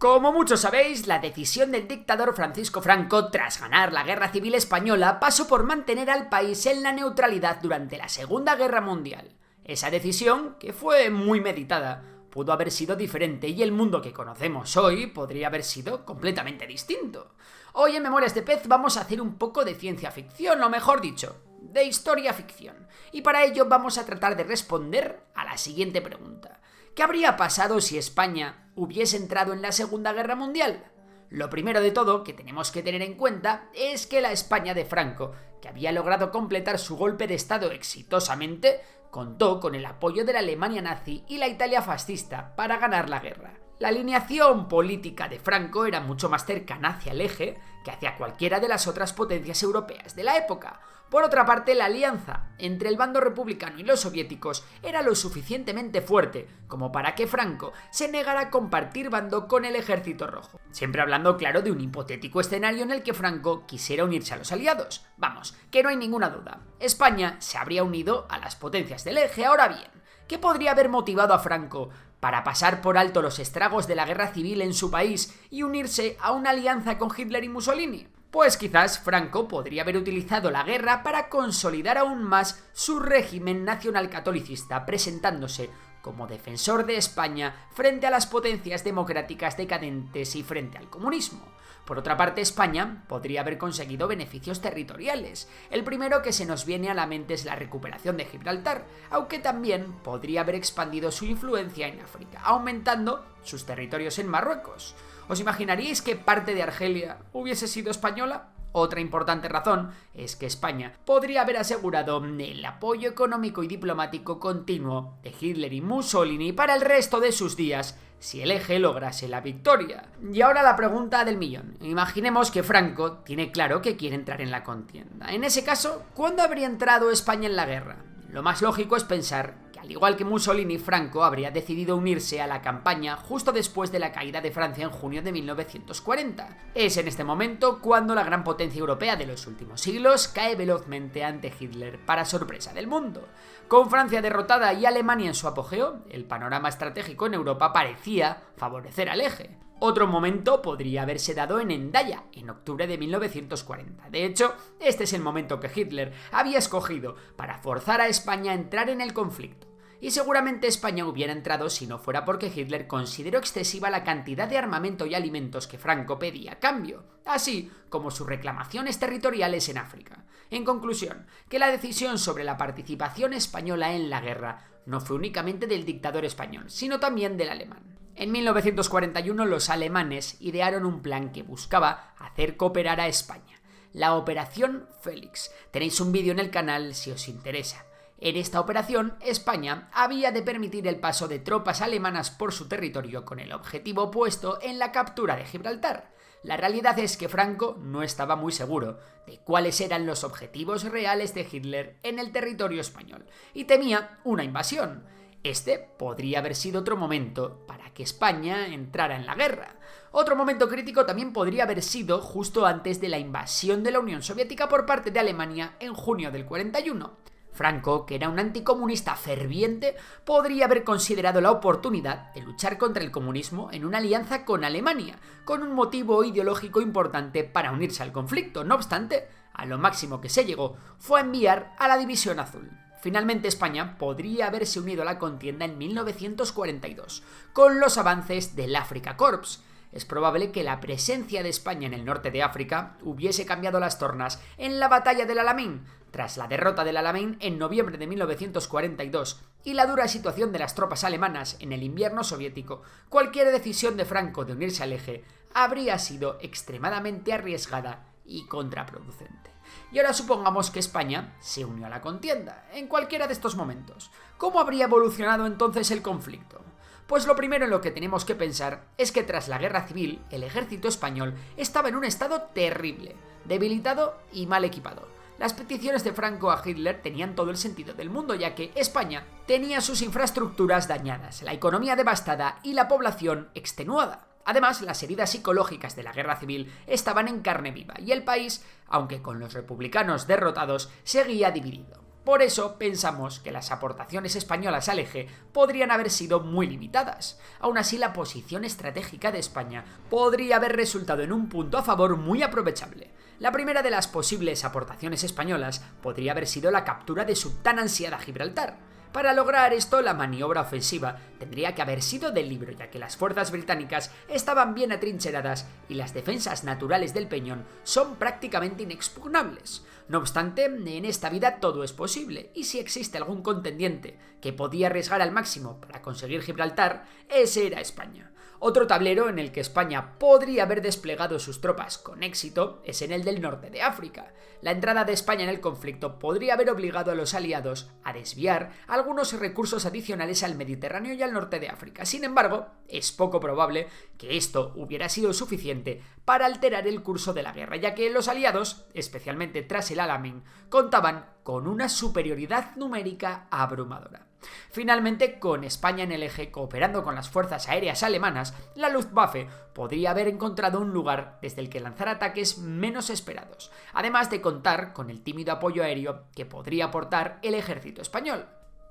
Como muchos sabéis, la decisión del dictador Francisco Franco tras ganar la Guerra Civil Española pasó por mantener al país en la neutralidad durante la Segunda Guerra Mundial. Esa decisión, que fue muy meditada, pudo haber sido diferente y el mundo que conocemos hoy podría haber sido completamente distinto. Hoy en Memorias de Pez vamos a hacer un poco de ciencia ficción, o mejor dicho, de historia ficción. Y para ello vamos a tratar de responder a la siguiente pregunta. ¿Qué habría pasado si España hubiese entrado en la Segunda Guerra Mundial? Lo primero de todo que tenemos que tener en cuenta es que la España de Franco, que había logrado completar su golpe de estado exitosamente, contó con el apoyo de la Alemania nazi y la Italia fascista para ganar la guerra. La alineación política de Franco era mucho más cercana hacia el eje que hacia cualquiera de las otras potencias europeas de la época. Por otra parte, la alianza entre el bando republicano y los soviéticos era lo suficientemente fuerte como para que Franco se negara a compartir bando con el Ejército Rojo. Siempre hablando, claro, de un hipotético escenario en el que Franco quisiera unirse a los aliados. Vamos, que no hay ninguna duda. España se habría unido a las potencias del eje. Ahora bien, ¿qué podría haber motivado a Franco para pasar por alto los estragos de la guerra civil en su país y unirse a una alianza con Hitler y Mussolini? Pues quizás Franco podría haber utilizado la guerra para consolidar aún más su régimen nacionalcatolicista, presentándose como defensor de España frente a las potencias democráticas decadentes y frente al comunismo. Por otra parte, España podría haber conseguido beneficios territoriales. El primero que se nos viene a la mente es la recuperación de Gibraltar, aunque también podría haber expandido su influencia en África, aumentando sus territorios en Marruecos. ¿Os imaginaríais que parte de Argelia hubiese sido española? Otra importante razón es que España podría haber asegurado el apoyo económico y diplomático continuo de Hitler y Mussolini para el resto de sus días si el eje lograse la victoria. Y ahora la pregunta del millón. Imaginemos que Franco tiene claro que quiere entrar en la contienda. En ese caso, ¿cuándo habría entrado España en la guerra? Lo más lógico es pensar que, al igual que Mussolini, Franco habría decidido unirse a la campaña justo después de la caída de Francia en junio de 1940. Es en este momento cuando la gran potencia europea de los últimos siglos cae velozmente ante Hitler, para sorpresa del mundo. Con Francia derrotada y Alemania en su apogeo, el panorama estratégico en Europa parecía favorecer al eje. Otro momento podría haberse dado en Hendaya, en octubre de 1940. De hecho, este es el momento que Hitler había escogido para forzar a España a entrar en el conflicto. Y seguramente España hubiera entrado si no fuera porque Hitler consideró excesiva la cantidad de armamento y alimentos que Franco pedía a cambio, así como sus reclamaciones territoriales en África. En conclusión, que la decisión sobre la participación española en la guerra no fue únicamente del dictador español, sino también del alemán. En 1941 los alemanes idearon un plan que buscaba hacer cooperar a España, la Operación Félix. Tenéis un vídeo en el canal si os interesa. En esta operación, España había de permitir el paso de tropas alemanas por su territorio con el objetivo puesto en la captura de Gibraltar. La realidad es que Franco no estaba muy seguro de cuáles eran los objetivos reales de Hitler en el territorio español y temía una invasión. Este podría haber sido otro momento para que España entrara en la guerra. Otro momento crítico también podría haber sido justo antes de la invasión de la Unión Soviética por parte de Alemania en junio del 41. Franco, que era un anticomunista ferviente, podría haber considerado la oportunidad de luchar contra el comunismo en una alianza con Alemania, con un motivo ideológico importante para unirse al conflicto. No obstante, a lo máximo que se llegó fue a enviar a la División Azul. Finalmente, España podría haberse unido a la contienda en 1942, con los avances del Afrika Korps. Es probable que la presencia de España en el norte de África hubiese cambiado las tornas en la batalla del Alamein, tras la derrota del Alamein en noviembre de 1942 y la dura situación de las tropas alemanas en el invierno soviético. Cualquier decisión de Franco de unirse al eje habría sido extremadamente arriesgada y contraproducente. Y ahora supongamos que España se unió a la contienda, en cualquiera de estos momentos. ¿Cómo habría evolucionado entonces el conflicto? Pues lo primero en lo que tenemos que pensar es que tras la guerra civil, el ejército español estaba en un estado terrible, debilitado y mal equipado. Las peticiones de Franco a Hitler tenían todo el sentido del mundo, ya que España tenía sus infraestructuras dañadas, la economía devastada y la población extenuada. Además, las heridas psicológicas de la guerra civil estaban en carne viva y el país, aunque con los republicanos derrotados, seguía dividido. Por eso pensamos que las aportaciones españolas al eje podrían haber sido muy limitadas. Aún así, la posición estratégica de España podría haber resultado en un punto a favor muy aprovechable. La primera de las posibles aportaciones españolas podría haber sido la captura de su tan ansiada Gibraltar. Para lograr esto, la maniobra ofensiva tendría que haber sido del libro, ya que las fuerzas británicas estaban bien atrincheradas y las defensas naturales del Peñón son prácticamente inexpugnables. No obstante, en esta vida todo es posible, y si existe algún contendiente que podía arriesgar al máximo para conseguir Gibraltar, ese era España. Otro tablero en el que España podría haber desplegado sus tropas con éxito es en el del norte de África. La entrada de España en el conflicto podría haber obligado a los aliados a desviar algunos recursos adicionales al Mediterráneo y al norte de África. Sin embargo, es poco probable que esto hubiera sido suficiente para alterar el curso de la guerra, ya que los aliados, especialmente tras el Alamein, contaban con una superioridad numérica abrumadora. Finalmente, con España en el eje cooperando con las fuerzas aéreas alemanas, la Luftwaffe podría haber encontrado un lugar desde el que lanzar ataques menos esperados, además de contar con el tímido apoyo aéreo que podría aportar el ejército español.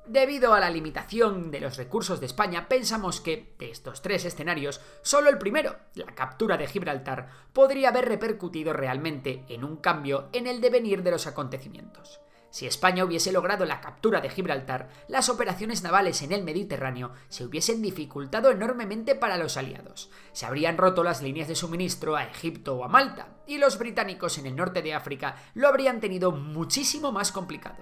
Debido a la limitación de los recursos de España, pensamos que, de estos tres escenarios, solo el primero, la captura de Gibraltar, podría haber repercutido realmente en un cambio en el devenir de los acontecimientos. Si España hubiese logrado la captura de Gibraltar, las operaciones navales en el Mediterráneo se hubiesen dificultado enormemente para los aliados. Se habrían roto las líneas de suministro a Egipto o a Malta, y los británicos en el norte de África lo habrían tenido muchísimo más complicado.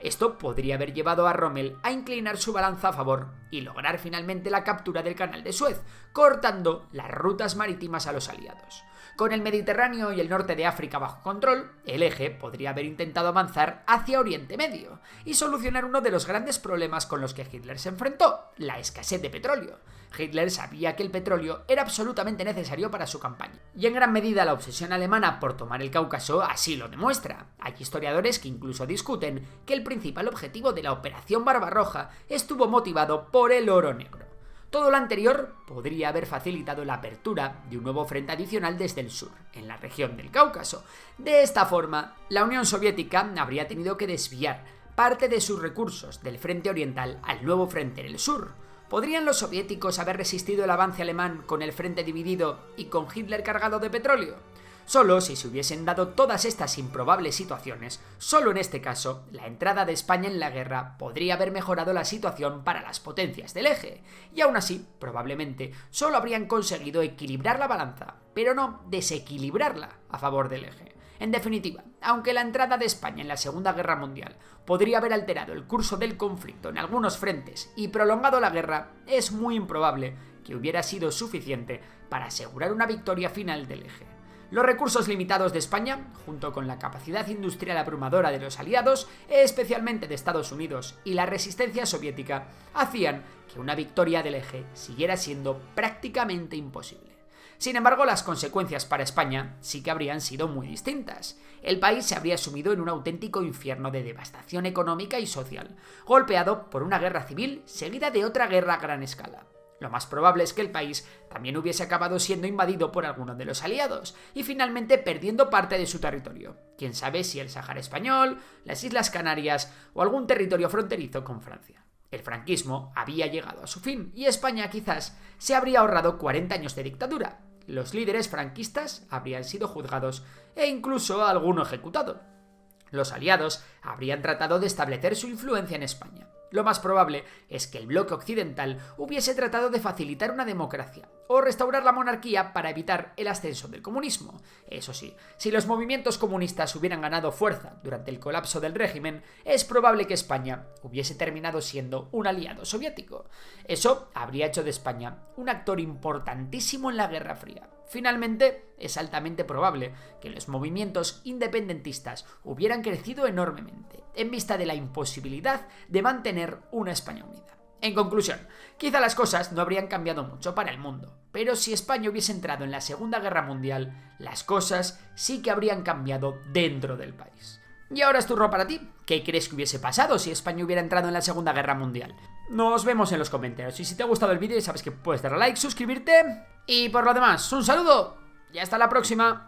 Esto podría haber llevado a Rommel a inclinar su balanza a favor y lograr finalmente la captura del Canal de Suez, cortando las rutas marítimas a los aliados. Con el Mediterráneo y el norte de África bajo control, el eje podría haber intentado avanzar hacia Oriente Medio y solucionar uno de los grandes problemas con los que Hitler se enfrentó, la escasez de petróleo. Hitler sabía que el petróleo era absolutamente necesario para su campaña, y en gran medida la obsesión alemana por tomar el Cáucaso así lo demuestra. Hay historiadores que incluso discuten que el principal objetivo de la Operación Barbarroja estuvo motivado por el oro negro. Todo lo anterior podría haber facilitado la apertura de un nuevo frente adicional desde el sur, en la región del Cáucaso. De esta forma, la Unión Soviética habría tenido que desviar parte de sus recursos del frente oriental al nuevo frente en el sur. ¿Podrían los soviéticos haber resistido el avance alemán con el frente dividido y con Hitler cargado de petróleo? Solo si se hubiesen dado todas estas improbables situaciones, solo en este caso, la entrada de España en la guerra podría haber mejorado la situación para las potencias del eje, y aún así, probablemente, solo habrían conseguido equilibrar la balanza, pero no desequilibrarla a favor del eje. En definitiva, aunque la entrada de España en la Segunda Guerra Mundial podría haber alterado el curso del conflicto en algunos frentes y prolongado la guerra, es muy improbable que hubiera sido suficiente para asegurar una victoria final del eje. Los recursos limitados de España, junto con la capacidad industrial abrumadora de los aliados, especialmente de Estados Unidos, y la resistencia soviética, hacían que una victoria del eje siguiera siendo prácticamente imposible. Sin embargo, las consecuencias para España sí que habrían sido muy distintas. El país se habría sumido en un auténtico infierno de devastación económica y social, golpeado por una guerra civil seguida de otra guerra a gran escala. Lo más probable es que el país también hubiese acabado siendo invadido por alguno de los aliados y finalmente perdiendo parte de su territorio. Quién sabe si el Sáhara español, las Islas Canarias o algún territorio fronterizo con Francia. El franquismo había llegado a su fin y España quizás se habría ahorrado 40 años de dictadura. Los líderes franquistas habrían sido juzgados e incluso alguno ejecutado. Los aliados habrían tratado de establecer su influencia en España. Lo más probable es que el bloque occidental hubiese tratado de facilitar una democracia o restaurar la monarquía para evitar el ascenso del comunismo. Eso sí, si los movimientos comunistas hubieran ganado fuerza durante el colapso del régimen, es probable que España hubiese terminado siendo un aliado soviético. Eso habría hecho de España un actor importantísimo en la Guerra Fría. Finalmente, es altamente probable que los movimientos independentistas hubieran crecido enormemente, en vista de la imposibilidad de mantener una España unida. En conclusión, quizá las cosas no habrían cambiado mucho para el mundo, pero si España hubiese entrado en la Segunda Guerra Mundial, las cosas sí que habrían cambiado dentro del país. Y ahora es turno para ti. ¿Qué crees que hubiese pasado si España hubiera entrado en la Segunda Guerra Mundial? Nos vemos en los comentarios y si te ha gustado el vídeo ya sabes que puedes darle a like, suscribirte y por lo demás, un saludo y hasta la próxima.